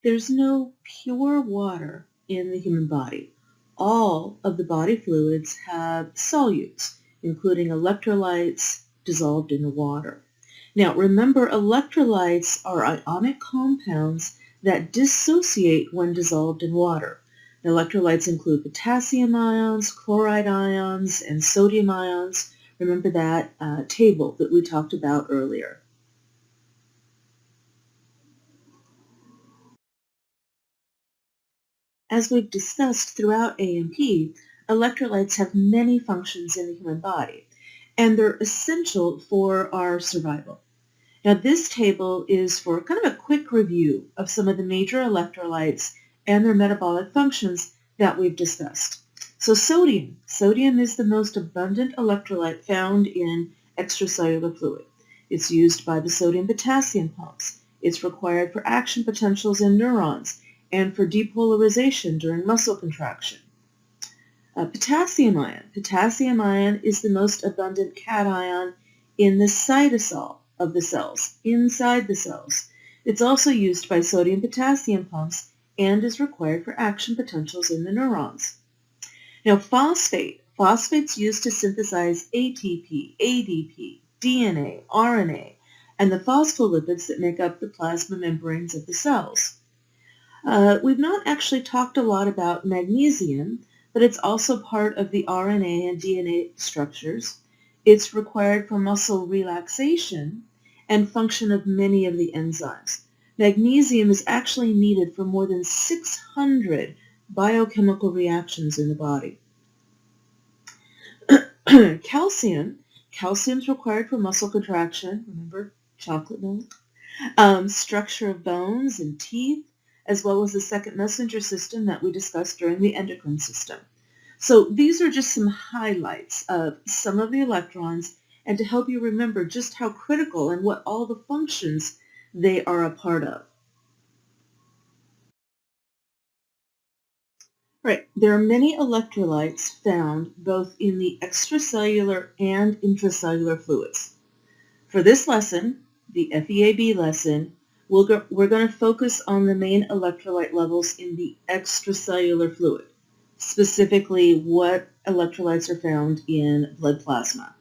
There's no pure water in the human body. All of the body fluids have solutes, including electrolytes dissolved in the water. Now, remember, electrolytes are ionic compounds that dissociate when dissolved in water. Electrolytes include potassium ions, chloride ions, and sodium ions. Remember that table that we talked about earlier. As we've discussed throughout A&P, electrolytes have many functions in the human body, and they're essential for our survival. Now, this table is for kind of a quick review of some of the major electrolytes and their metabolic functions that we've discussed. So sodium. Sodium is the most abundant electrolyte found in extracellular fluid. It's used by the sodium-potassium pumps. It's required for action potentials in neurons and for depolarization during muscle contraction. Potassium ion. Potassium ion is the most abundant cation in the cytosol of the cells, inside the cells. It's also used by sodium-potassium pumps and is required for action potentials in the neurons. Now, phosphate. Phosphate's used to synthesize ATP, ADP, DNA, RNA, and the phospholipids that make up the plasma membranes of the cells. We've not actually talked a lot about magnesium, but it's also part of the RNA and DNA structures. It's required for muscle relaxation and function of many of the enzymes. Magnesium is actually needed for more than 600 biochemical reactions in the body. Calcium. Calcium's required for muscle contraction. Remember chocolate milk? Structure of bones and teeth, as well as the second messenger system that we discussed during the endocrine system. So these are just some highlights of some of the electrons and to help you remember just how critical and what all the functions they are a part of. Right, there are many electrolytes found both in the extracellular and intracellular fluids. For this lesson, the FEAB lesson, we're going to focus on the main electrolyte levels in the extracellular fluid, specifically what electrolytes are found in blood plasma.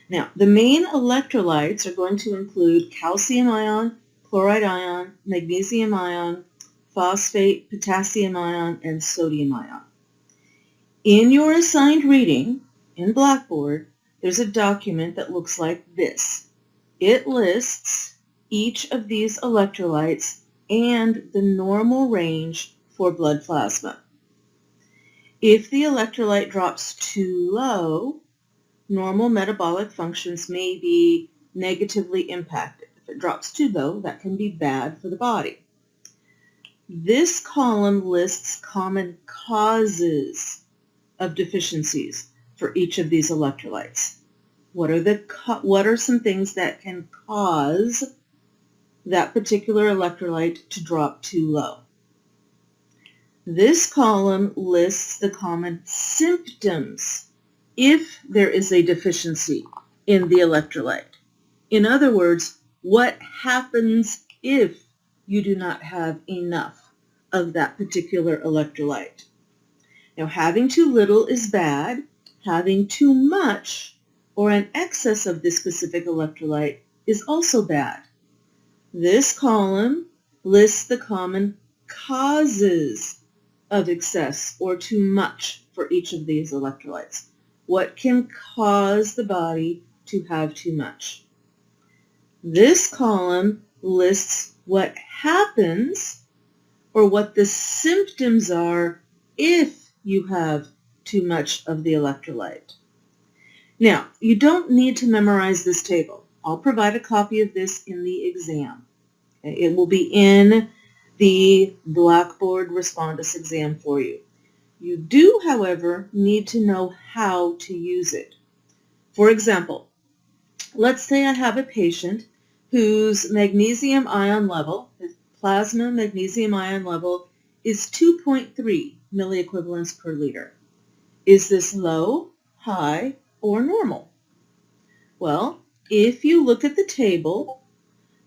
Now, the main electrolytes are going to include calcium ion, chloride ion, magnesium ion, phosphate, potassium ion, and sodium ion. In your assigned reading in Blackboard, there's a document that looks like this. It lists each of these electrolytes and the normal range for blood plasma. If the electrolyte drops too low, normal metabolic functions may be negatively impacted. If it drops too low, that can be bad for the body. This column lists common causes of deficiencies for each of these electrolytes. What are some things that can cause that particular electrolyte to drop too low? This column lists the common symptoms if there is a deficiency in the electrolyte. In other words, what happens if you do not have enough of that particular electrolyte? Now, having too little is bad. Having too much or an excess of this specific electrolyte is also bad. This column lists the common causes of excess or too much for each of these electrolytes. What can cause the body to have too much? This column lists what happens or what the symptoms are if you have too much of the electrolyte. Now, you don't need to memorize this table. I'll provide a copy of this in the exam. It will be in the Blackboard Respondus exam for you. You do, however, need to know how to use it. For example, let's say I have a patient whose magnesium ion level, his plasma magnesium ion level, is 2.3 milliequivalents per liter. Is this low, high, or normal? Well, if you look at the table,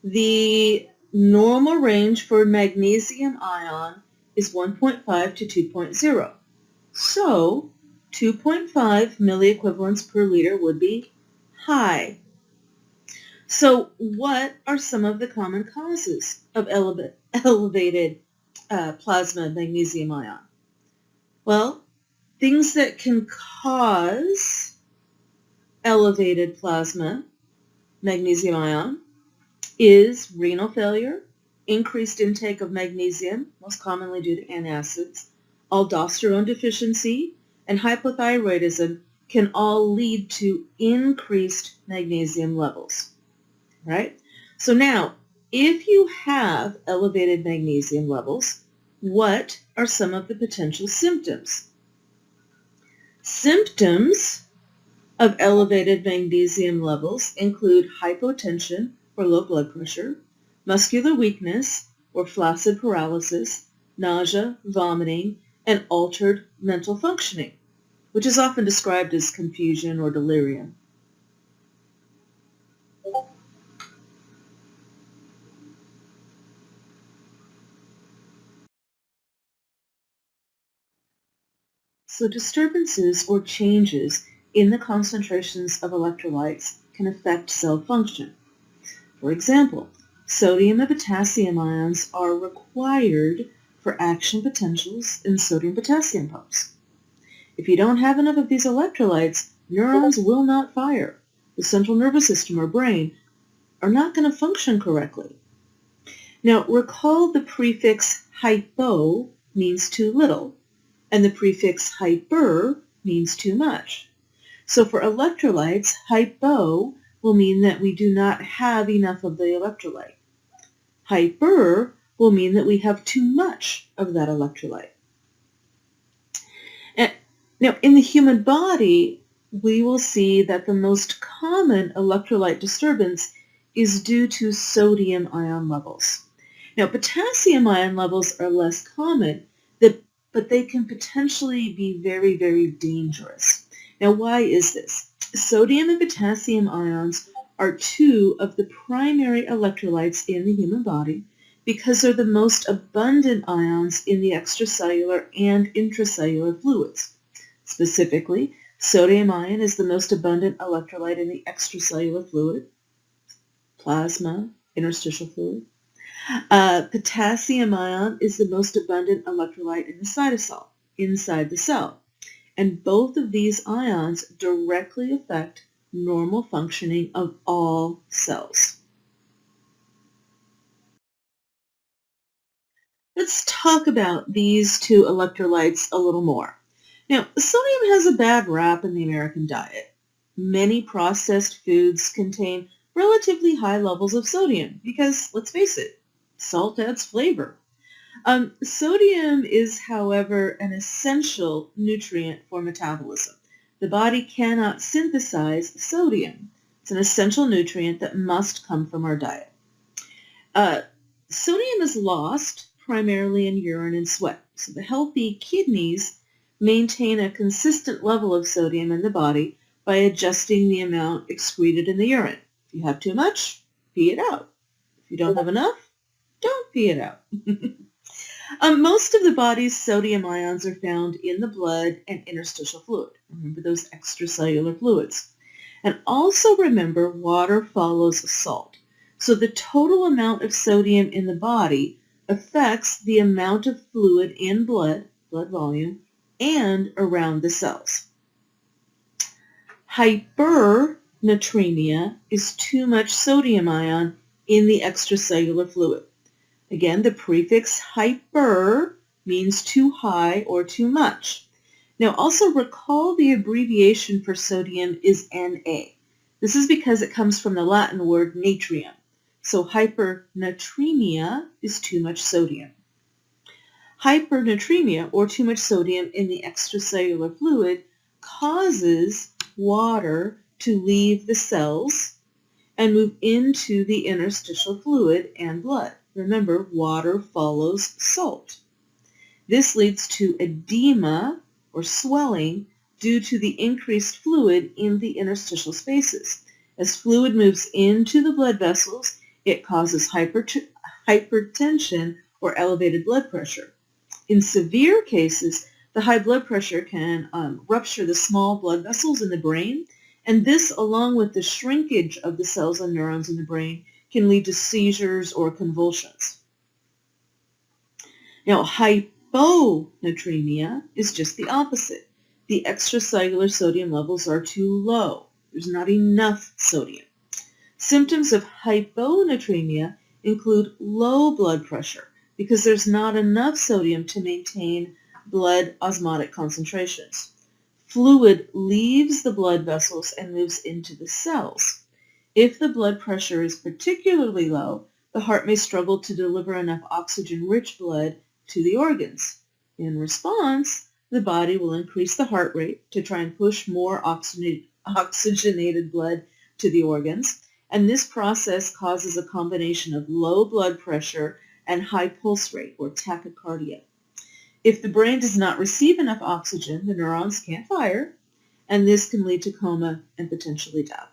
the normal range for magnesium ion is 1.5 to 2.0. So 2.5 milliequivalents per liter would be high. So what are some of the common causes of elevated plasma magnesium ion? Well, things that can cause elevated plasma magnesium ion is renal failure, increased intake of magnesium, most commonly due to antacids, aldosterone deficiency, and hypothyroidism can all lead to increased magnesium levels, right? So now, if you have elevated magnesium levels, what are some of the potential symptoms? Symptoms of elevated magnesium levels include hypotension or low blood pressure, muscular weakness or flaccid paralysis, nausea, vomiting, and altered mental functioning, which is often described as confusion or delirium. So disturbances or changes in the concentrations of electrolytes can affect cell function. For example, sodium and potassium ions are required for action potentials in sodium-potassium pumps. If you don't have enough of these electrolytes, neurons will not fire. The central nervous system or brain are not going to function correctly. Now, recall the prefix hypo means too little, and the prefix hyper means too much. So for electrolytes, hypo will mean that we do not have enough of the electrolyte. Hyper will mean that we have too much of that electrolyte. And now, in the human body, we will see that the most common electrolyte disturbance is due to sodium ion levels. Now, potassium ion levels are less common, but they can potentially be very, very dangerous. Now, why is this? Sodium and potassium ions are two of the primary electrolytes in the human body because they're the most abundant ions in the extracellular and intracellular fluids. Specifically, sodium ion is the most abundant electrolyte in the extracellular fluid, plasma, interstitial fluid. Potassium ion is the most abundant electrolyte in the cytosol, inside the cell. And both of these ions directly affect normal functioning of all cells. Let's talk about these two electrolytes a little more. Now, sodium has a bad rap in the American diet. Many processed foods contain relatively high levels of sodium because, let's face it, salt adds flavor. Sodium is, however, an essential nutrient for metabolism. The body cannot synthesize sodium. It's an essential nutrient that must come from our diet. Sodium is lost primarily in urine and sweat. So the healthy kidneys maintain a consistent level of sodium in the body by adjusting the amount excreted in the urine. If you have too much, pee it out. If you don't have enough, don't pee it out. Most of the body's sodium ions are found in the blood and interstitial fluid. Remember those extracellular fluids. And also remember, water follows salt. So the total amount of sodium in the body affects the amount of fluid in blood volume, and around the cells. Hypernatremia is too much sodium ion in the extracellular fluid. Again, the prefix hyper means too high or too much. Now also recall the abbreviation for sodium is Na. This is because it comes from the Latin word natrium. So hypernatremia is too much sodium. Hypernatremia, or too much sodium in the extracellular fluid, causes water to leave the cells and move into the interstitial fluid and blood. Remember, water follows salt. This leads to edema or swelling due to the increased fluid in the interstitial spaces. As fluid moves into the blood vessels, it causes hypertension, or elevated blood pressure. In severe cases, the high blood pressure can rupture the small blood vessels in the brain, and this, along with the shrinkage of the cells and neurons in the brain, can lead to seizures or convulsions. Now, hyponatremia is just the opposite. The extracellular sodium levels are too low. There's not enough sodium. Symptoms of hyponatremia include low blood pressure because there's not enough sodium to maintain blood osmotic concentrations. Fluid leaves the blood vessels and moves into the cells. If the blood pressure is particularly low, the heart may struggle to deliver enough oxygen-rich blood to the organs. In response, the body will increase the heart rate to try and push more oxygenated blood to the organs, and this process causes a combination of low blood pressure and high pulse rate, or tachycardia. If the brain does not receive enough oxygen, the neurons can't fire, and this can lead to coma and potentially death.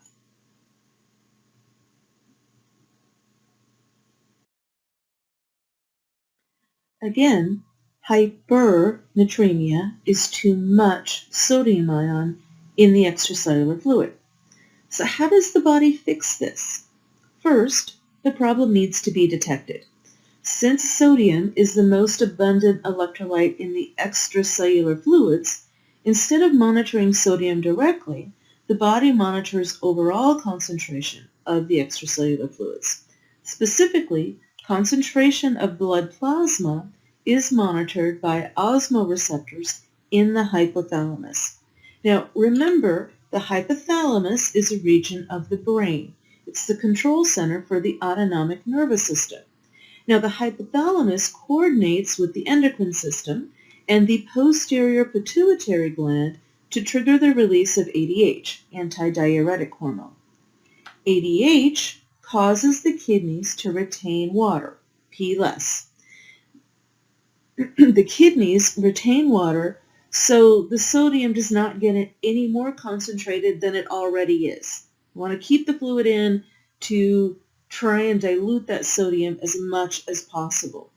Again, hypernatremia is too much sodium ion in the extracellular fluid. So how does the body fix this? First, the problem needs to be detected. Since sodium is the most abundant electrolyte in the extracellular fluids, instead of monitoring sodium directly, the body monitors overall concentration of the extracellular fluids. Specifically, concentration of blood plasma is monitored by osmoreceptors in the hypothalamus. Now, remember, the hypothalamus is a region of the brain. It's the control center for the autonomic nervous system. Now, the hypothalamus coordinates with the endocrine system and the posterior pituitary gland to trigger the release of ADH, antidiuretic hormone. ADH causes the kidneys to retain water, pee less. The kidneys retain water so the sodium does not get any more concentrated than it already is. You want to keep the fluid in to try and dilute that sodium as much as possible.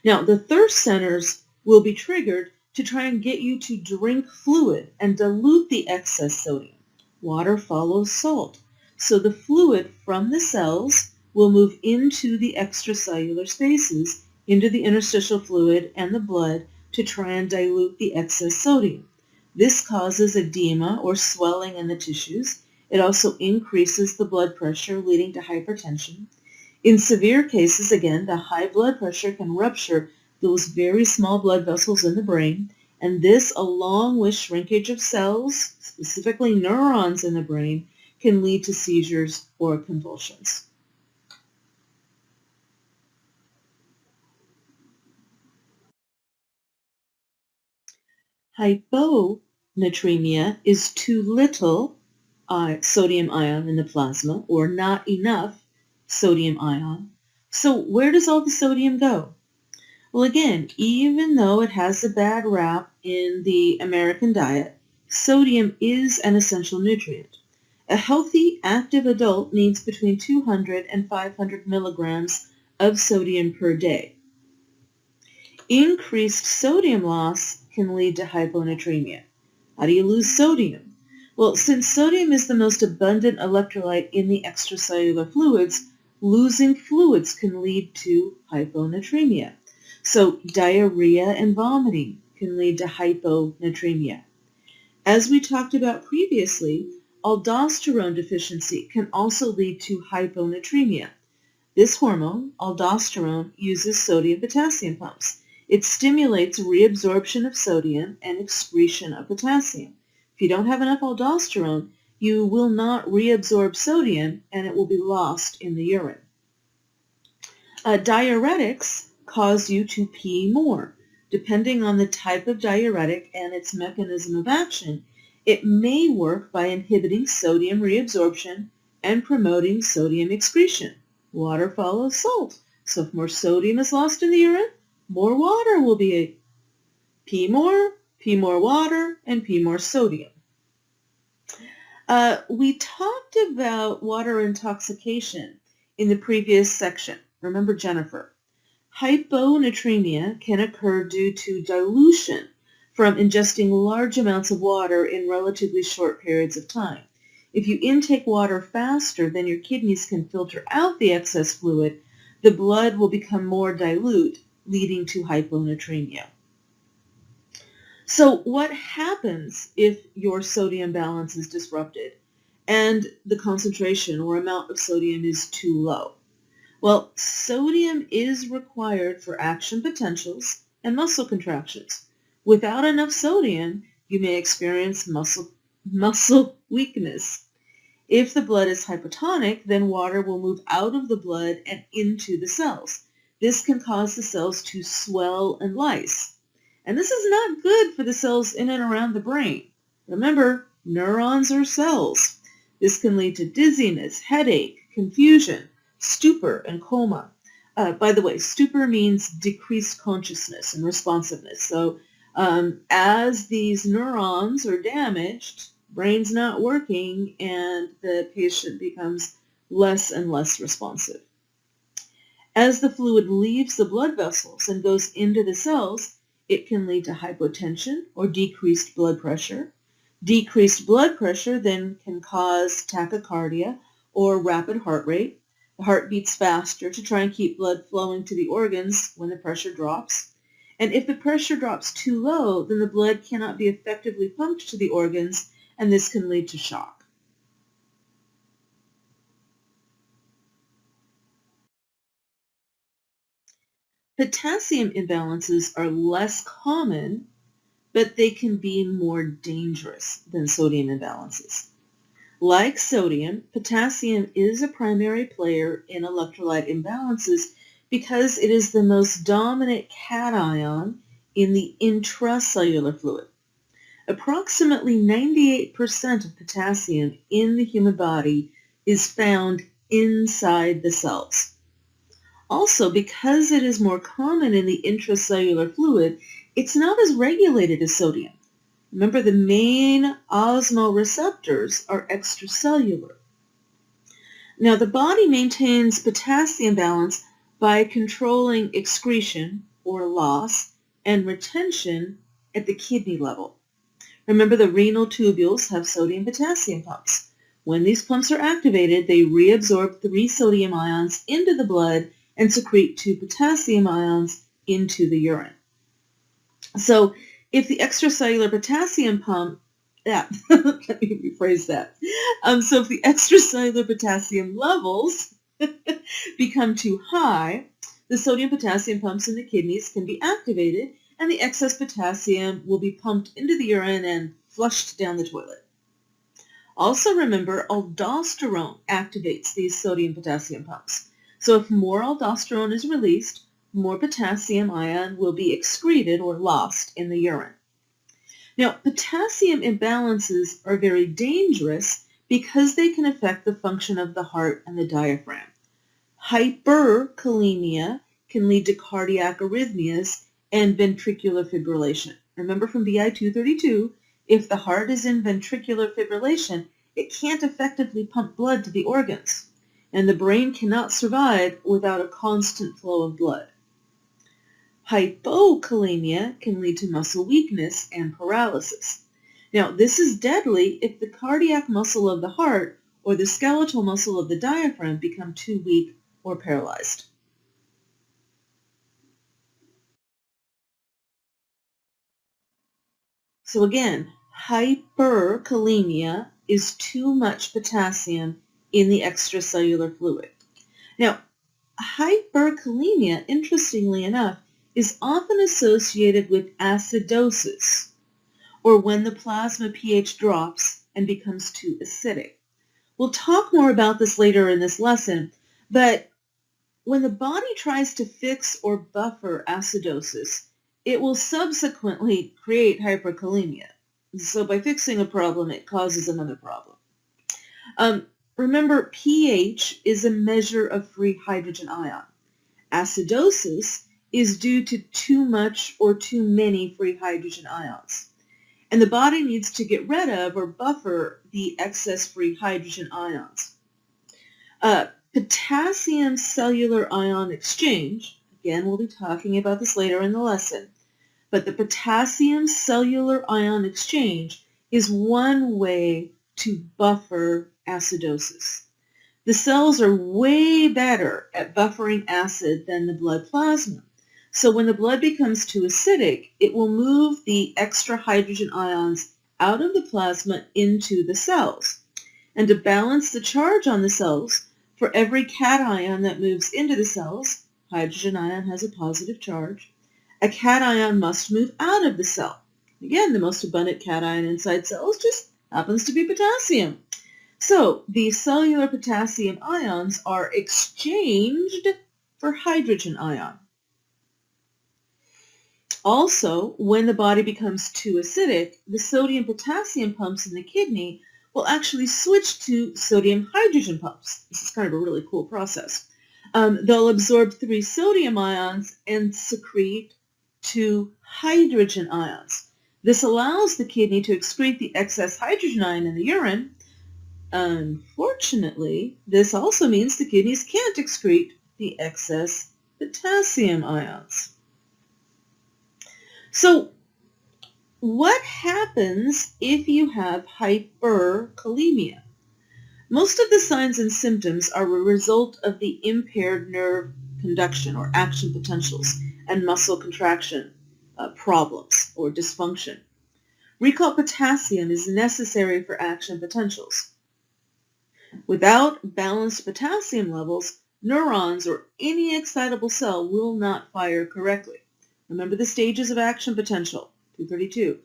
Now, the thirst centers will be triggered to try and get you to drink fluid and dilute the excess sodium. Water follows salt, so the fluid from the cells will move into the extracellular spaces, into the interstitial fluid and the blood to try and dilute the excess sodium. This causes edema or swelling in the tissues. It also increases the blood pressure, leading to hypertension. In severe cases, again, the high blood pressure can rupture those very small blood vessels in the brain, and this, along with shrinkage of cells, specifically neurons in the brain, can lead to seizures or convulsions. Hyponatremia is too little sodium ion in the plasma, or not enough sodium ion. So where does all the sodium go? Well, again, even though it has a bad rap in the American diet, sodium is an essential nutrient. A healthy, active adult needs between 200 and 500 milligrams of sodium per day. Increased sodium loss can lead to hyponatremia. How do you lose sodium? Well, since sodium is the most abundant electrolyte in the extracellular fluids, losing fluids can lead to hyponatremia. So diarrhea and vomiting can lead to hyponatremia. As we talked about previously, aldosterone deficiency can also lead to hyponatremia. This hormone, aldosterone, uses sodium-potassium pumps. It stimulates reabsorption of sodium and excretion of potassium. If you don't have enough aldosterone, you will not reabsorb sodium and it will be lost in the urine. Diuretics cause you to pee more. Depending on the type of diuretic and its mechanism of action, it may work by inhibiting sodium reabsorption and promoting sodium excretion. Water follows salt. So if more sodium is lost in the urine, more water will be pee more water, and pee more sodium. We talked about water intoxication in the previous section. Remember Jennifer. Hyponatremia can occur due to dilution from ingesting large amounts of water in relatively short periods of time. If you intake water faster than your kidneys can filter out the excess fluid, the blood will become more dilute, leading to hyponatremia. So what happens if your sodium balance is disrupted and the concentration or amount of sodium is too low? Well, sodium is required for action potentials and muscle contractions. Without enough sodium, you may experience muscle weakness. If the blood is hypotonic, then water will move out of the blood and into the cells. This can cause the cells to swell and lyse. And this is not good for the cells in and around the brain. Remember, neurons are cells. This can lead to dizziness, headache, confusion, stupor, and coma. By the way, stupor means decreased consciousness and responsiveness. So as these neurons are damaged, brain's not working, and the patient becomes less and less responsive. As the fluid leaves the blood vessels and goes into the cells, it can lead to hypotension or decreased blood pressure. Decreased blood pressure then can cause tachycardia or rapid heart rate. The heart beats faster to try and keep blood flowing to the organs when the pressure drops. And if the pressure drops too low, then the blood cannot be effectively pumped to the organs, and this can lead to shock. Potassium imbalances are less common, but they can be more dangerous than sodium imbalances. Like sodium, potassium is a primary player in electrolyte imbalances because it is the most dominant cation in the intracellular fluid. Approximately 98% of potassium in the human body is found inside the cells. Also, because it is more common in the intracellular fluid, it's not as regulated as sodium. Remember, the main osmoreceptors are extracellular. Now, the body maintains potassium balance by controlling excretion or loss and retention at the kidney level. Remember, the renal tubules have sodium-potassium pumps. When these pumps are activated, they reabsorb 3 sodium ions into the blood and secrete 2 potassium ions into the urine. So if the extracellular potassium pump, let me rephrase that. So if the extracellular potassium levels become too high, the sodium-potassium pumps in the kidneys can be activated, and the excess potassium will be pumped into the urine and flushed down the toilet. Also remember, aldosterone activates these sodium-potassium pumps. So if more aldosterone is released, more potassium ion will be excreted or lost in the urine. Now, potassium imbalances are very dangerous because they can affect the function of the heart and the diaphragm. Hyperkalemia can lead to cardiac arrhythmias and ventricular fibrillation. Remember from BI 232, if the heart is in ventricular fibrillation, it can't effectively pump blood to the organs, and the brain cannot survive without a constant flow of blood. Hypokalemia can lead to muscle weakness and paralysis. Now, this is deadly if the cardiac muscle of the heart or the skeletal muscle of the diaphragm become too weak or paralyzed. So again, hyperkalemia is too much potassium in the extracellular fluid. Now, hyperkalemia, interestingly enough, is often associated with acidosis, or when the plasma pH drops and becomes too acidic. We'll talk more about this later in this lesson, but when the body tries to fix or buffer acidosis, it will subsequently create hyperkalemia. So by fixing a problem, it causes another problem. Remember, pH is a measure of free hydrogen ion. Acidosis is due to too much or too many free hydrogen ions. And the body needs to get rid of or buffer the excess free hydrogen ions. Potassium cellular ion exchange, again, we'll be talking about this later in the lesson, but the potassium cellular ion exchange is one way to buffer acidosis. The cells are way better at buffering acid than the blood plasma. So when the blood becomes too acidic, it will move the extra hydrogen ions out of the plasma into the cells. And to balance the charge on the cells, for every cation that moves into the cells, hydrogen ion has a positive charge, a cation must move out of the cell. Again, the most abundant cation inside cells just happens to be potassium. So the cellular potassium ions are exchanged for hydrogen ion. Also, when the body becomes too acidic, the sodium-potassium pumps in the kidney will actually switch to sodium-hydrogen pumps. This is kind of a really cool process. They'll absorb 3 sodium ions and secrete 2 hydrogen ions. This allows the kidney to excrete the excess hydrogen ion in the urine. Unfortunately, this also means the kidneys can't excrete the excess potassium ions. So what happens if you have hyperkalemia? Most of the signs and symptoms are a result of the impaired nerve conduction or action potentials and muscle contraction problems or dysfunction. Recall potassium is necessary for action potentials. Without balanced potassium levels, neurons or any excitable cell will not fire correctly. Remember the stages of action potential, 232.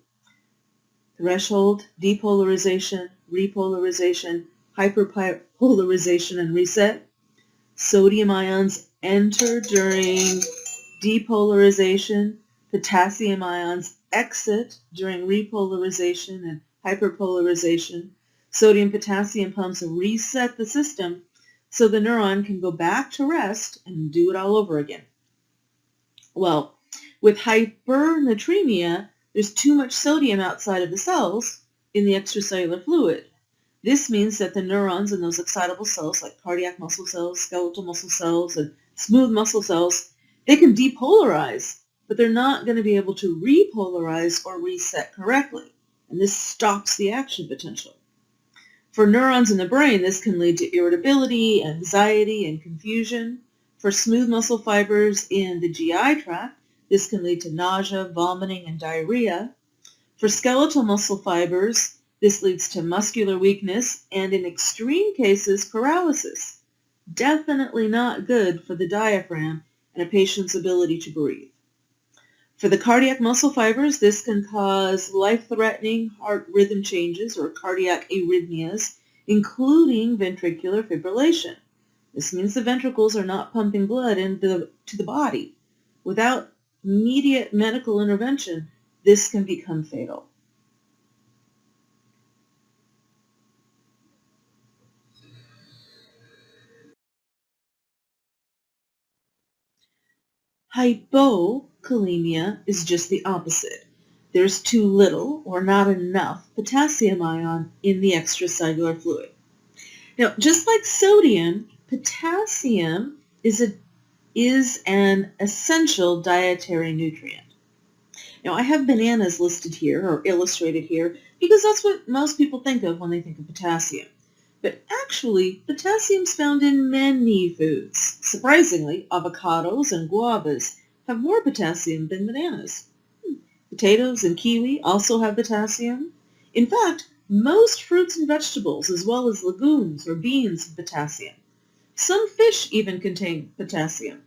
Threshold, depolarization, repolarization, hyperpolarization, and reset. Sodium ions enter during depolarization. Potassium ions exit during repolarization and hyperpolarization. Sodium-potassium pumps reset the system so the neuron can go back to rest and do it all over again. Well, with hypernatremia, there's too much sodium outside of the cells in the extracellular fluid. This means that the neurons in those excitable cells, like cardiac muscle cells, skeletal muscle cells, and smooth muscle cells, they can depolarize, but they're not going to be able to repolarize or reset correctly. And this stops the action potential. For neurons in the brain, this can lead to irritability, anxiety, and confusion. For smooth muscle fibers in the GI tract, this can lead to nausea, vomiting, and diarrhea. For skeletal muscle fibers, this leads to muscular weakness and, in extreme cases, paralysis. Definitely not good for the diaphragm and a patient's ability to breathe. For the cardiac muscle fibers, this can cause life-threatening heart rhythm changes or cardiac arrhythmias, including ventricular fibrillation. This means the ventricles are not pumping blood into the body. Without immediate medical intervention, this can become fatal. Hypokalemia is just the opposite. There's too little or not enough potassium ion in the extracellular fluid. Now, just like sodium, potassium is an essential dietary nutrient. Now, I have bananas listed here or illustrated here because that's what most people think of when they think of potassium. But actually, potassium is found in many foods. Surprisingly, avocados and guavas have more potassium than bananas. Potatoes and kiwi also have potassium. In fact, most fruits and vegetables, as well as legumes or beans, have potassium. Some fish even contain potassium.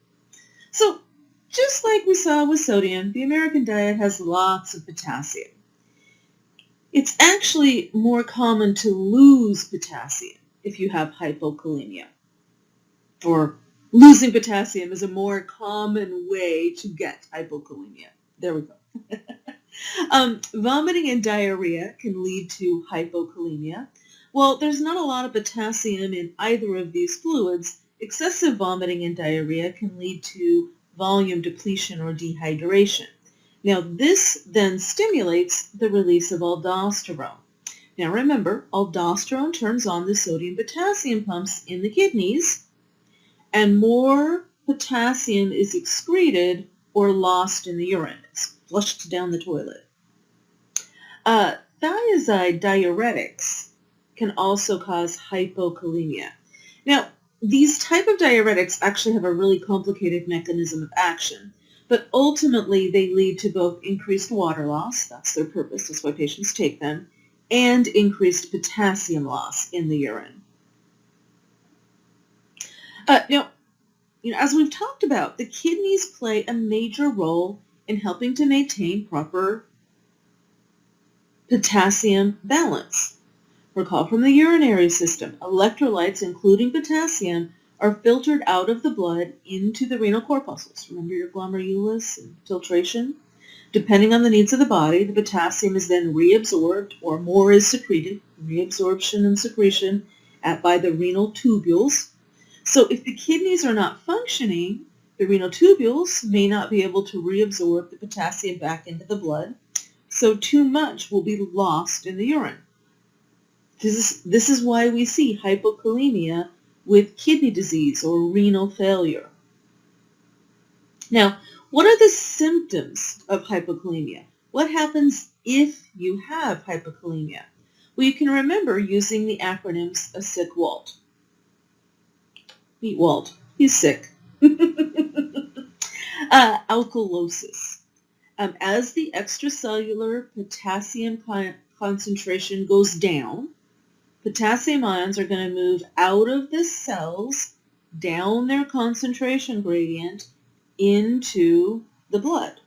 So, just like we saw with sodium, the American diet has lots of potassium. It's actually more common to lose potassium if you have hypokalemia. Or losing potassium is a more common way to get hypokalemia. There we go. Vomiting and diarrhea can lead to hypokalemia. Well, there's not a lot of potassium in either of these fluids. Excessive vomiting and diarrhea can lead to volume depletion or dehydration. Now, this then stimulates the release of aldosterone. Now, remember, aldosterone turns on the sodium-potassium pumps in the kidneys, and more potassium is excreted or lost in the urine. It's flushed down the toilet. Thiazide diuretics can also cause hypokalemia. Now, these type of diuretics actually have a really complicated mechanism of action, but ultimately they lead to both increased water loss, that's their purpose, that's why patients take them, and increased potassium loss in the urine. Now, as we've talked about, the kidneys play a major role in helping to maintain proper potassium balance. Recall from the urinary system, electrolytes, including potassium, are filtered out of the blood into the renal corpuscles. Remember your glomerulus and filtration? Depending on the needs of the body, the potassium is then reabsorbed or more is secreted, reabsorption and secretion by the renal tubules. So if the kidneys are not functioning, the renal tubules may not be able to reabsorb the potassium back into the blood, so too much will be lost in the urine. This is why we see hypokalemia with kidney disease or renal failure. Now, what are the symptoms of hypokalemia? What happens if you have hypokalemia? Well, you can remember using the acronyms of sick Walt. Meet Walt. He's sick. Alkalosis. As the extracellular potassium concentration goes down, potassium ions are going to move out of the cells, down their concentration gradient, into the blood.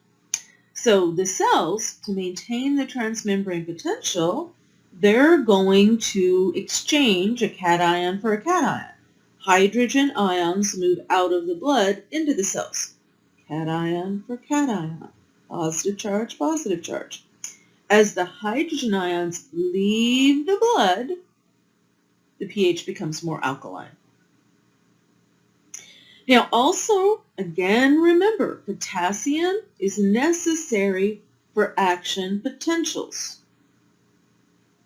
So the cells, to maintain the transmembrane potential, they're going to exchange a cation for a cation. Hydrogen ions move out of the blood into the cells. Cation for cation. Positive charge, positive charge. As the hydrogen ions leave the blood, the pH becomes more alkaline. Now also, again, remember, potassium is necessary for action potentials.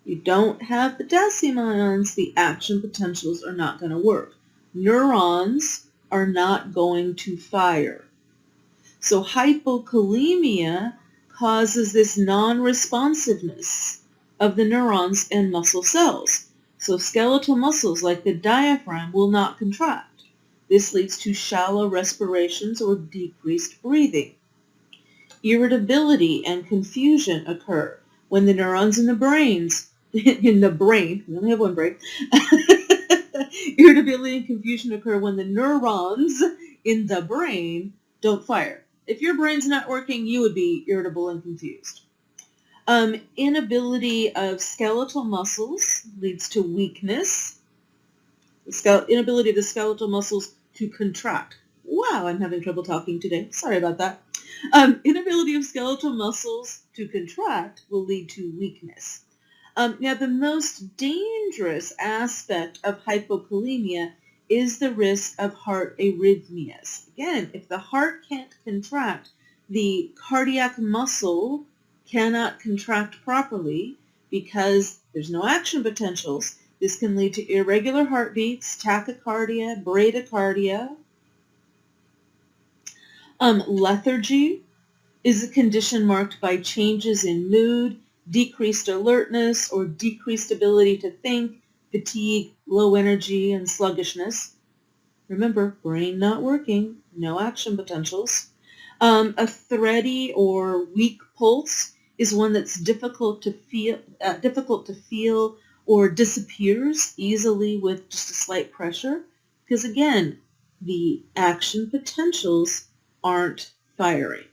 You don't have potassium ions, the action potentials are not going to work. Neurons are not going to fire. So hypokalemia causes this non-responsiveness of the neurons and muscle cells. So skeletal muscles like the diaphragm will not contract. This leads to shallow respirations or decreased breathing. Irritability and confusion occur when the neurons in the brain, we only have one brain, irritability and confusion occur when the neurons in the brain don't fire. If your brain's not working, you would be irritable and confused. Inability of skeletal muscles leads to weakness. Inability of the skeletal muscles to contract. Wow, I'm having trouble talking today. Sorry about that. Inability of skeletal muscles to contract will lead to weakness. Now, the most dangerous aspect of hypokalemia is the risk of heart arrhythmias. Again, if the heart can't contract, the cardiac muscle cannot contract properly because there's no action potentials. This can lead to irregular heartbeats, tachycardia, bradycardia. Lethargy is a condition marked by changes in mood, decreased alertness, or decreased ability to think, fatigue, low energy, and sluggishness. Remember, brain not working, no action potentials. A thready or weak pulse is one that's difficult to feel or disappears easily with just a slight pressure, because again, the action potentials aren't firing.